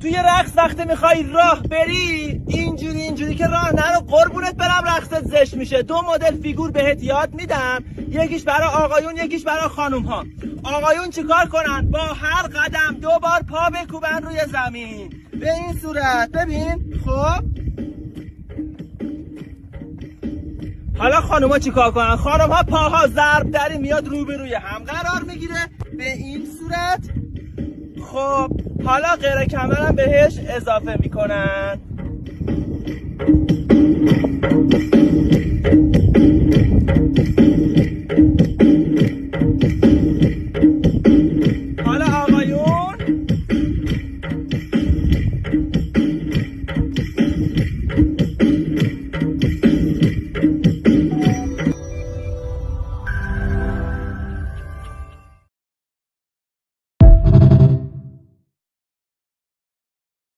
توی رقص وقتی میخوای راه بری اینجوری که راه نرو قربونت برم، رقصت زشت میشه. 2 مدل فیگور بهت یاد میدم، یکیش برای آقایون یکیش برای خانوم ها. آقایون چیکار کنن؟ با هر قدم 2 بار پا بکوبن روی زمین به این صورت. ببین خب حالا خانوما چیکار کنن؟ خانوما پاها ضرب دری میاد روبروی هم قرار میگیره به این صورت. خب حالا غیر کمرم بهش اضافه میکنن.